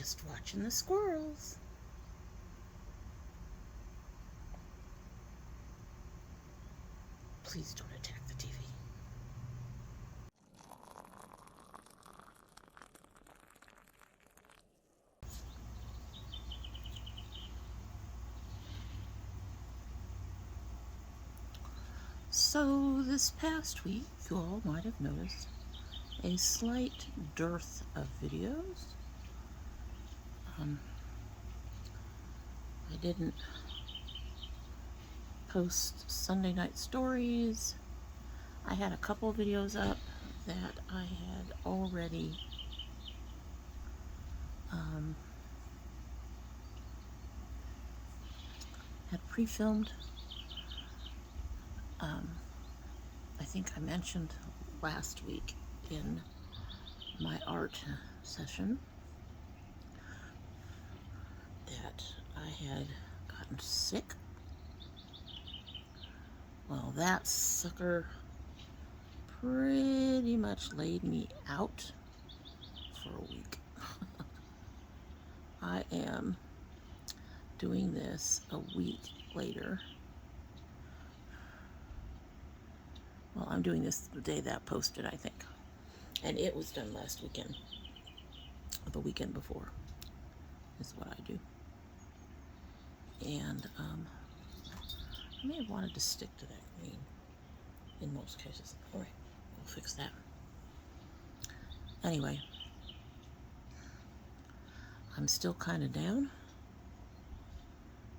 just watching the squirrels. Please don't attack the TV. So this past week, you all might have noticed a slight dearth of videos. I didn't post Sunday night stories. I had a couple videos up that I had already had pre-filmed. I think I mentioned last week in my art session that I had gotten sick. Well, that sucker pretty much laid me out for a week. I am doing this a week later. Well, I'm doing this the day that posted, I think. And it was done last weekend. The weekend before is what I do. And I may have wanted to stick to that green in most cases. All right, we'll fix that. Anyway, I'm still kind of down.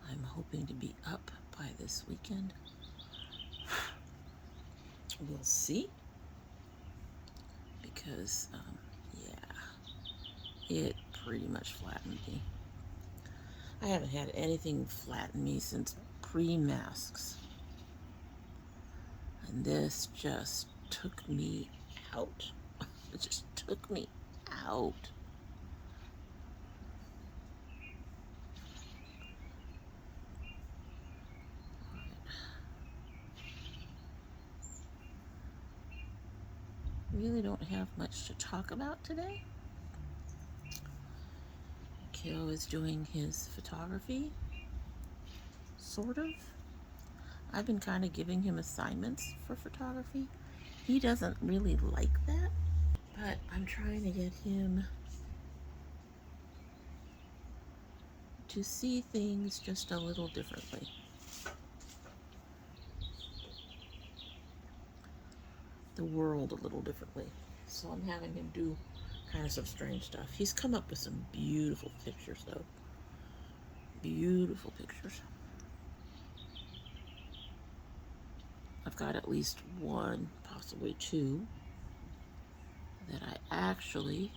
I'm hoping to be up by this weekend. We'll see. Because, yeah, it pretty much flattened me. I haven't had anything flatten me since pre-masks. And this just took me out. It just took me out. Really don't have much to talk about today. Kiddo is doing his photography, sort of. I've been kind of giving him assignments for photography. He doesn't really like that, but I'm trying to get him to see things just a little differently. The world a little differently. So I'm having him do kind of some strange stuff. He's come up with some beautiful pictures though. Beautiful pictures. I've got at least one, possibly two, that I actually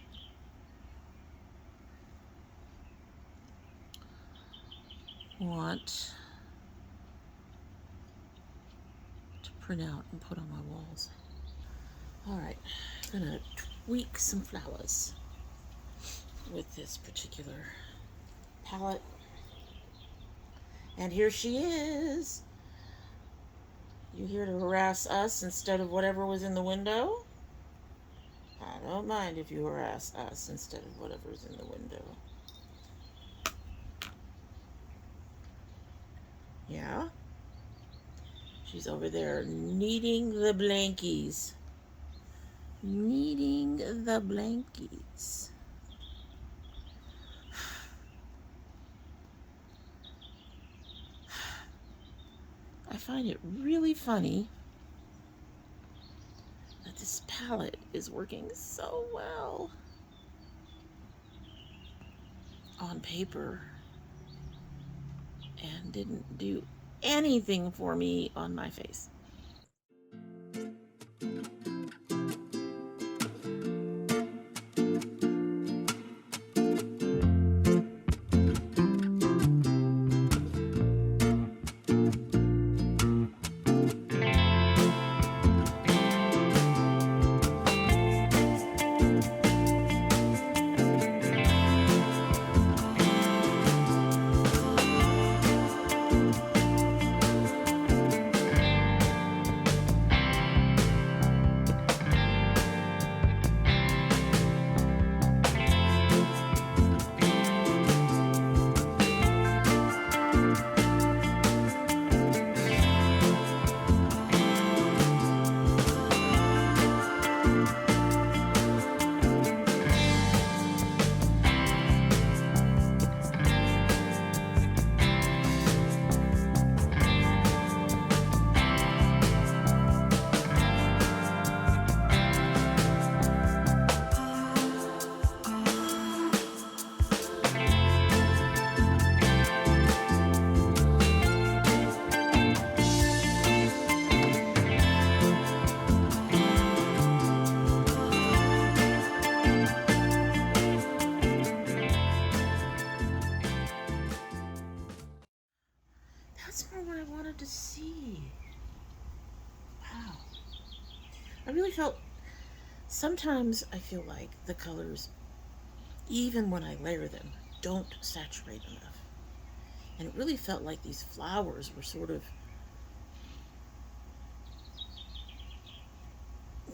want to print out and put on my walls. All right, I'm gonna tweak some flowers with this particular palette. And here she is. You here to harass us instead of whatever was in the window? I don't mind if you harass us instead of whatever's in the window. Yeah? She's over there kneading the blankies. Kneading the blankies. I find it really funny that this palette is working so well on paper and didn't do anything for me on my face. I wanted to see. Wow. I really felt, sometimes I feel like the colors, even when I layer them, don't saturate enough. And it really felt like these flowers were sort of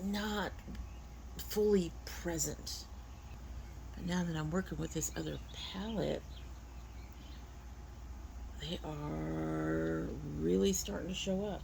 not fully present. But now that I'm working with this other palette, they are really starting to show up.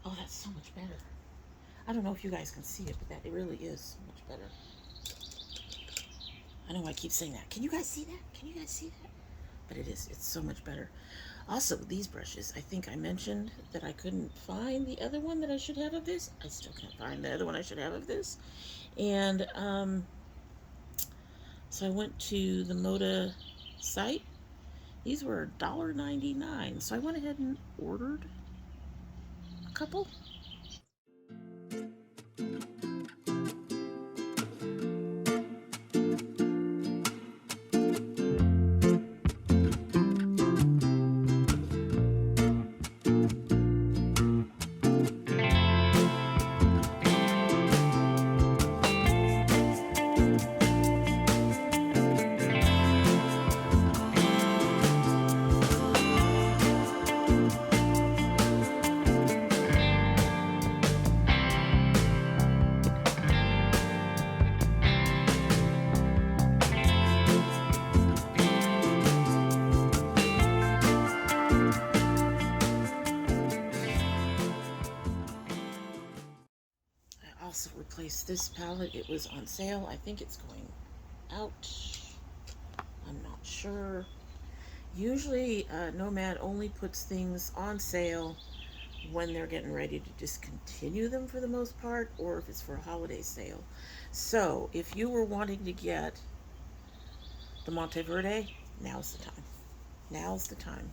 Oh, that's so much better. I don't know if you guys can see it, but that it really is so much better. I know I keep saying that. Can you guys see that? Can you guys see that? But it is. It's so much better. Also, these brushes, I think I mentioned that I couldn't find the other one that I should have of this. I still can't find the other one I should have of this. And so I went to the Moda site. These were $1.99. So I went ahead and ordered a couple. Also replaced this palette. It was on sale. I think it's going out. I'm not sure. Usually Nomad only puts things on sale when they're getting ready to discontinue them for the most part, or if it's for a holiday sale. So if you were wanting to get the Monteverde, now's the time. Now's the time.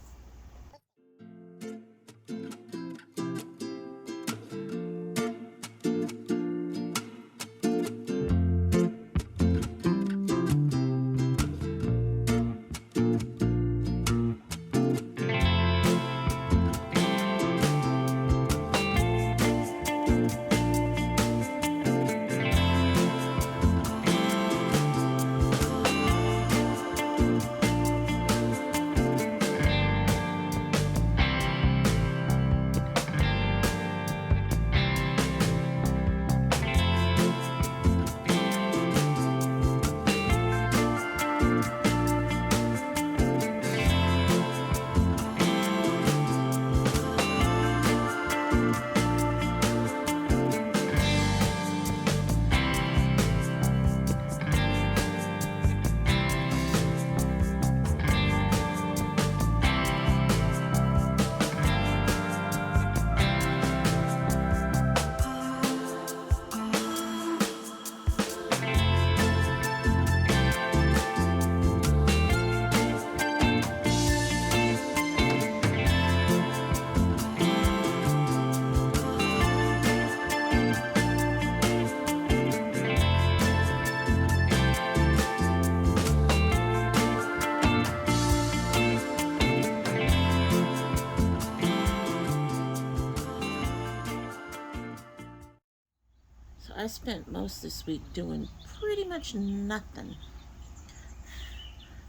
So I spent most this week doing pretty much nothing.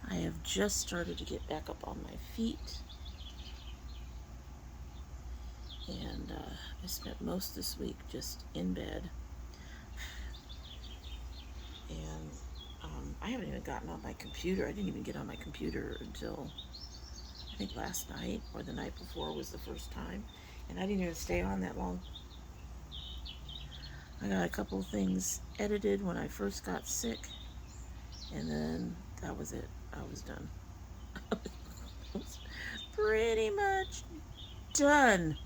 I have just started to get back up on my feet. And I spent most this week just in bed. And I haven't even gotten on my computer. I didn't even get on my computer until I think last night or the night before was the first time. And I didn't even stay on that long. I got a couple things edited when I first got sick, and then that was it. I was done. I was pretty much done.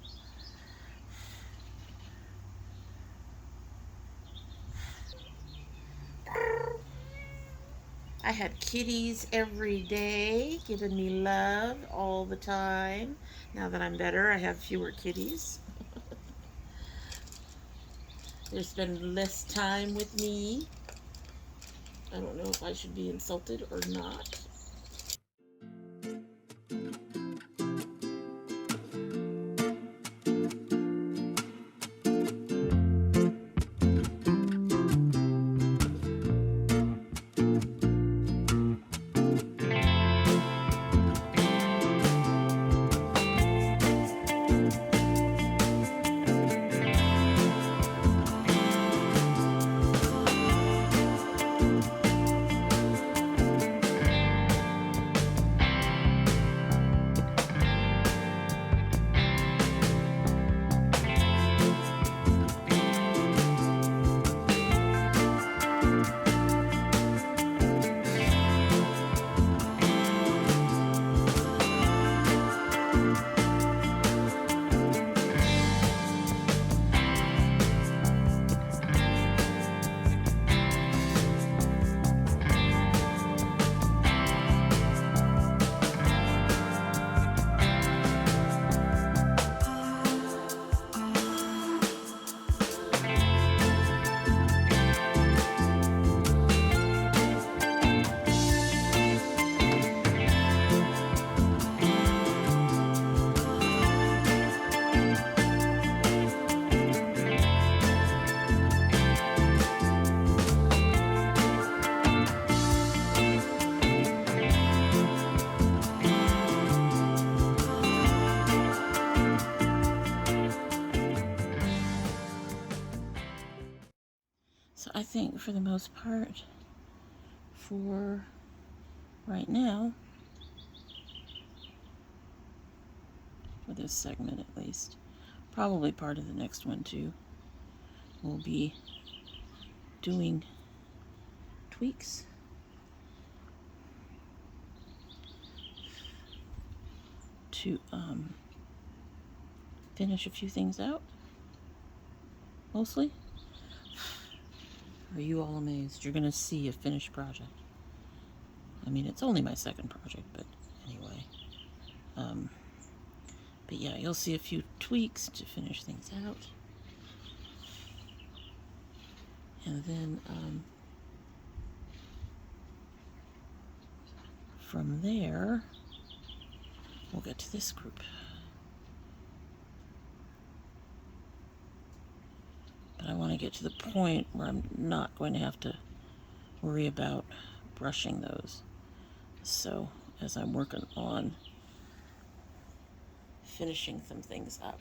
I had kitties every day giving me love all the time. Now that I'm better, I have fewer kitties. They spend less time with me. I don't know if I should be insulted or not. So I think for the most part, for right now, for this segment at least, probably part of the next one too, we'll be doing tweaks to finish a few things out, mostly. Are you all amazed? You're going to see a finished project. I mean, it's only my second project, but anyway. But yeah, you'll see a few tweaks to finish things out. And then from there, we'll get to this group. But I want to get to the point where I'm not going to have to worry about brushing those. So as I'm working on finishing some things up.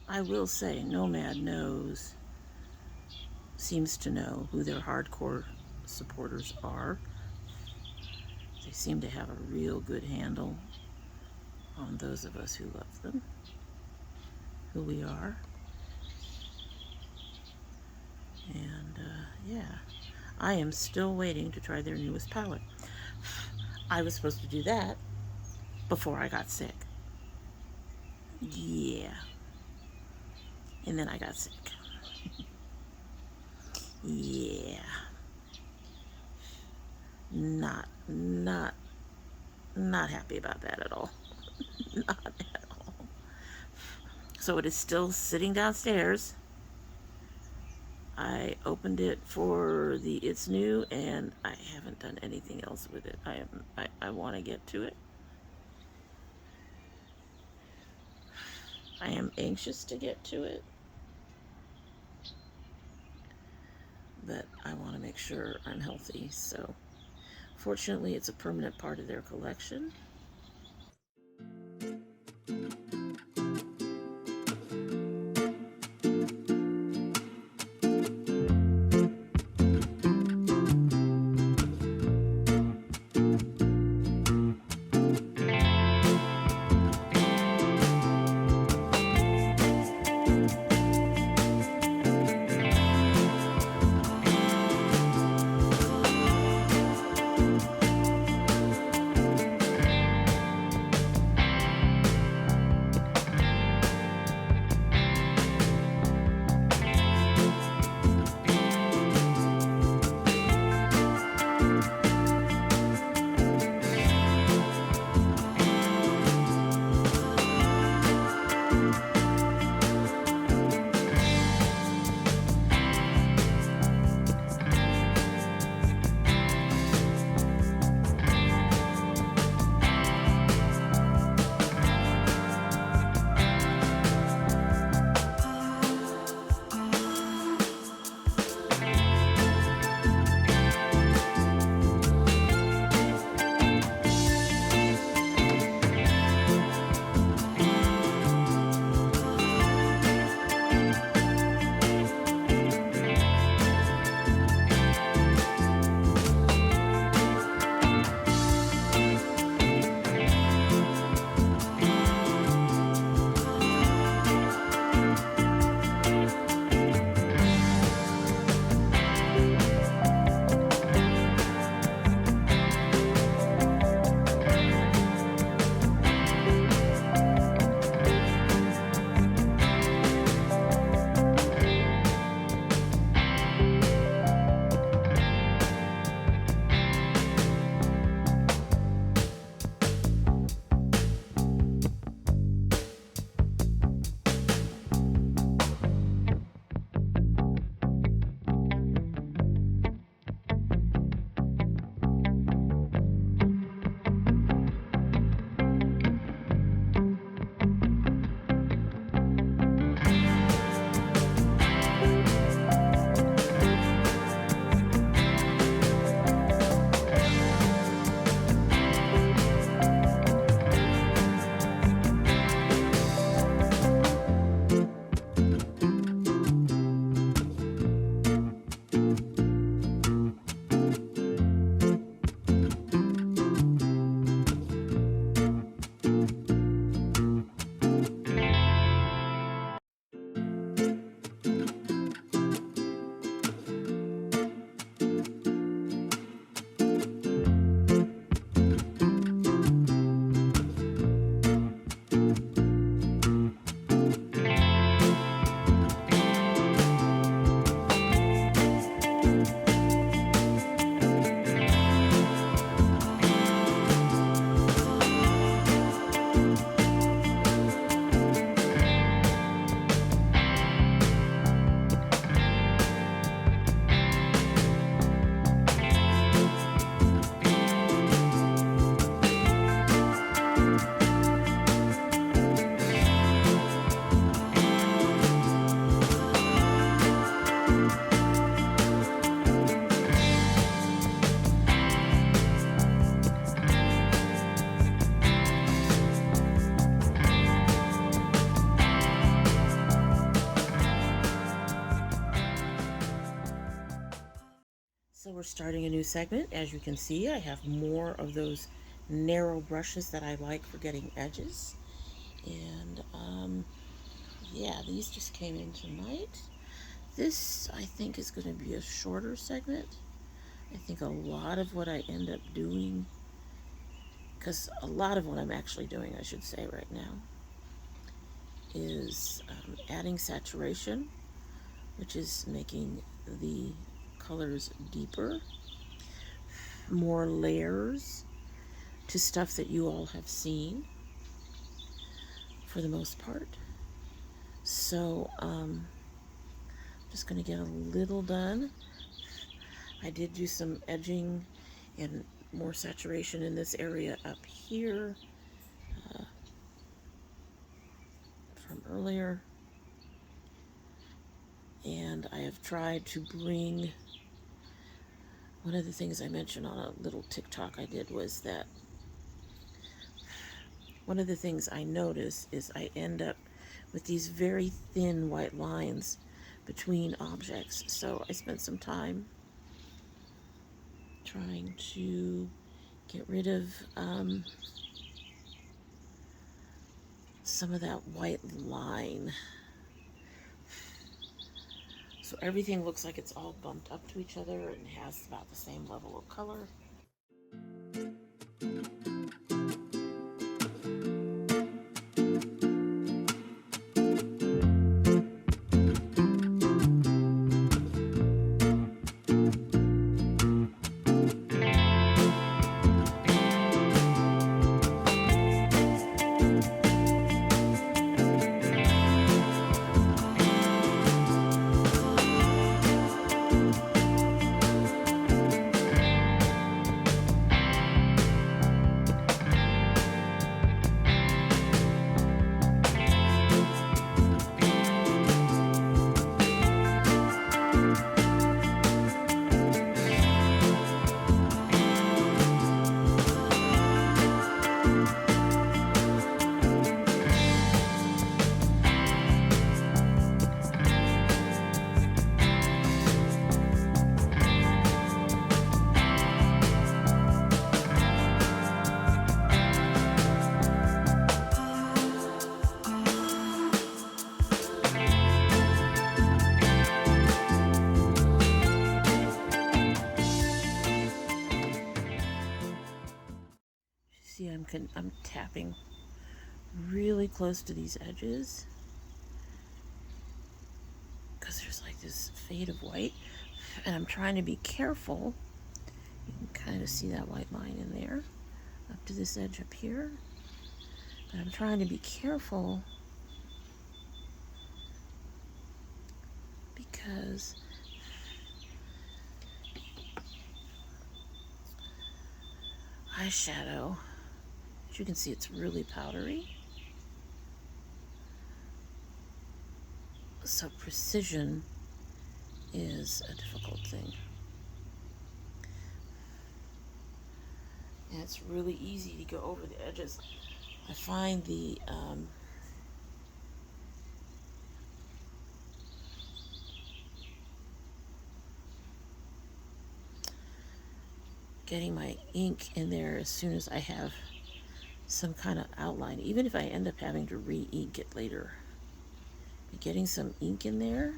I will say, Nomad seems to know who their hardcore supporters are. They seem to have a real good handle on those of us who love them, who we are. And yeah, I am still waiting to try their newest palette. I was supposed to do that before I got sick. Yeah. And then I got sick. Yeah. Not not happy about that at all. Not at all. So it is still sitting downstairs. I opened it for the It's New, and I haven't done anything else with it. I want to get to it. I am anxious to get to it, but I want to make sure I'm healthy. So fortunately, it's a permanent part of their collection. So we're starting a new segment. As you can see, I have more of those narrow brushes that I like for getting edges. And yeah, these just came in tonight. This, I think, is going to be a shorter segment. I think a lot of what I end up doing, because a lot of what I'm actually doing, I should say right now, is adding saturation, which is making the colors deeper, more layers to stuff that you all have seen for the most part. So I'm just going to get a little done. I did do some edging and more saturation in this area up here from earlier. And I have tried to bring, one of the things I mentioned on a little TikTok I did was that one of the things I notice is I end up with these very thin white lines between objects. So I spent some time trying to get rid of some of that white line. So everything looks like it's all bumped up to each other and has about the same level of color. See, I'm tapping really close to these edges because there's like this fade of white, and I'm trying to be careful. You can kind of see that white line in there up to this edge up here, but I'm trying to be careful because eyeshadow, as you can see, it's really powdery. So precision is a difficult thing. And it's really easy to go over the edges. I find the getting my ink in there as soon as I have some kind of outline, even if I end up having to re-ink it later. Getting some ink in there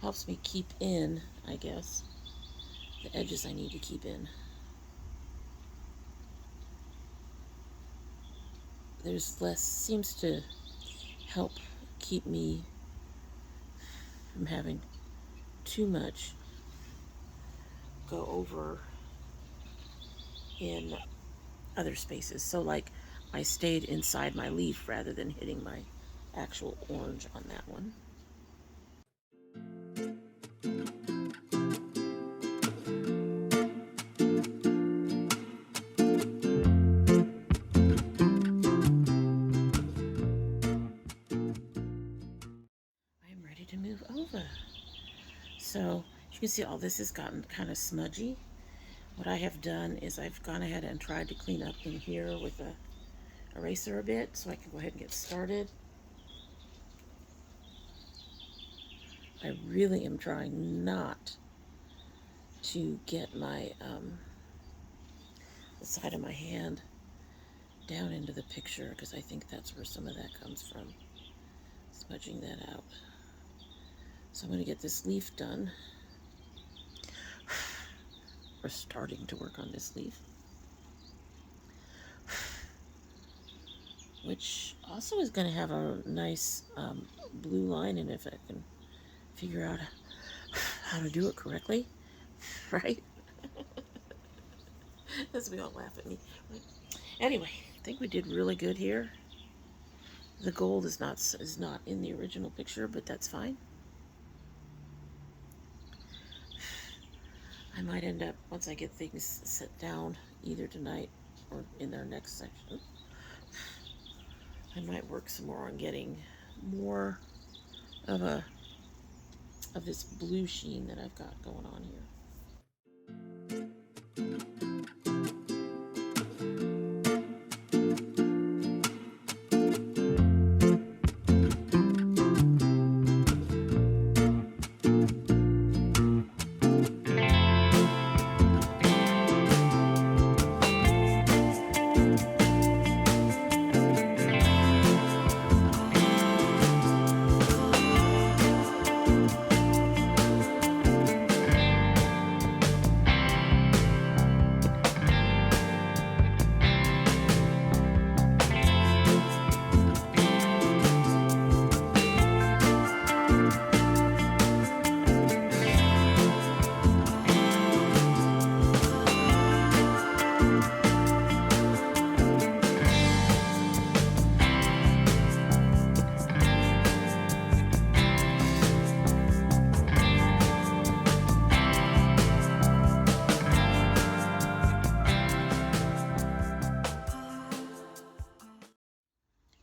helps me keep in, I guess, the edges I need to keep in. There's less, seems to help keep me from having too much go over in other spaces. So like I stayed inside my leaf rather than hitting my actual orange on that one. I'm ready to move over. So you can see all this has gotten kind of smudgy. What I have done is I've gone ahead and tried to clean up in here with a eraser a bit so I can go ahead and get started. I really am trying not to get my the side of my hand down into the picture because I think that's where some of that comes from. Smudging that out. So I'm going to get this leaf done. We're starting to work on this leaf, which also is going to have a nice blue line in it if I can figure out how to do it correctly, right? As we all laugh at me. Anyway, I think we did really good here. The gold is not in the original picture, but that's fine. I might end up, once I get things set down, either tonight or in their next section, I might work some more on getting more of this blue sheen that I've got going on here.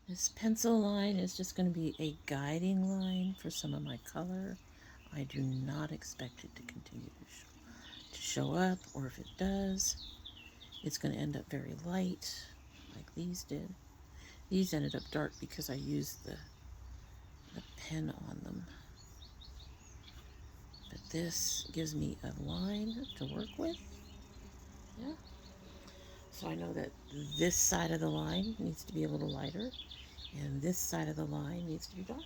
This pencil line is just going to be a guiding line for some of my color. I do not expect it to continue to show up, or if it does, it's going to end up very light, like these did. These ended up dark because I used the pen on them. But this gives me a line to work with. Yeah. So I know that this side of the line needs to be a little lighter, and this side of the line needs to be darker.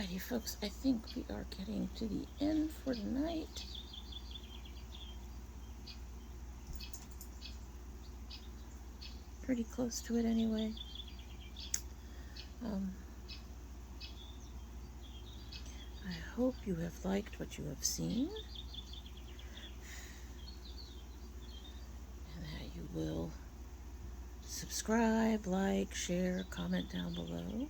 Alrighty, folks, I think we are getting to the end for tonight. Pretty close to it anyway. I hope you have liked what you have seen, and that you will subscribe, like, share, comment down below.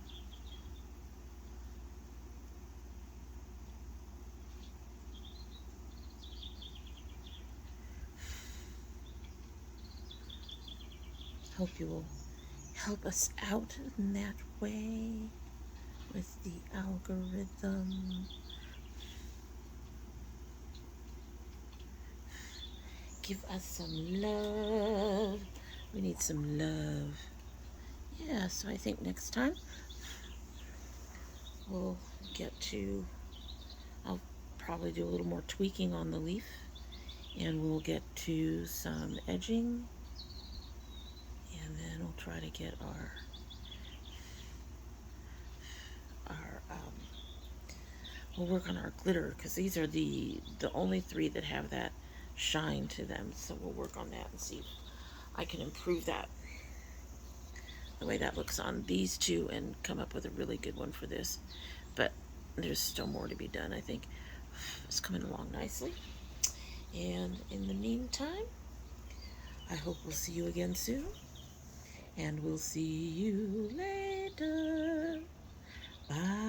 Hope you will help us out in that way with the algorithm. Give us some love. We need some love. Yeah, so I think next time we'll get to, I'll probably do a little more tweaking on the leaf, and we'll get to some edging, and then we'll try to get our we'll work on our glitter, because these are the only 3 that have that shine to them. So we'll work on that and see if I can improve that, the way that looks on these 2, and come up with a really good one for this. But there's still more to be done. I think it's coming along nicely. And in the meantime, I hope we'll see you again soon. And we'll see you later. Bye.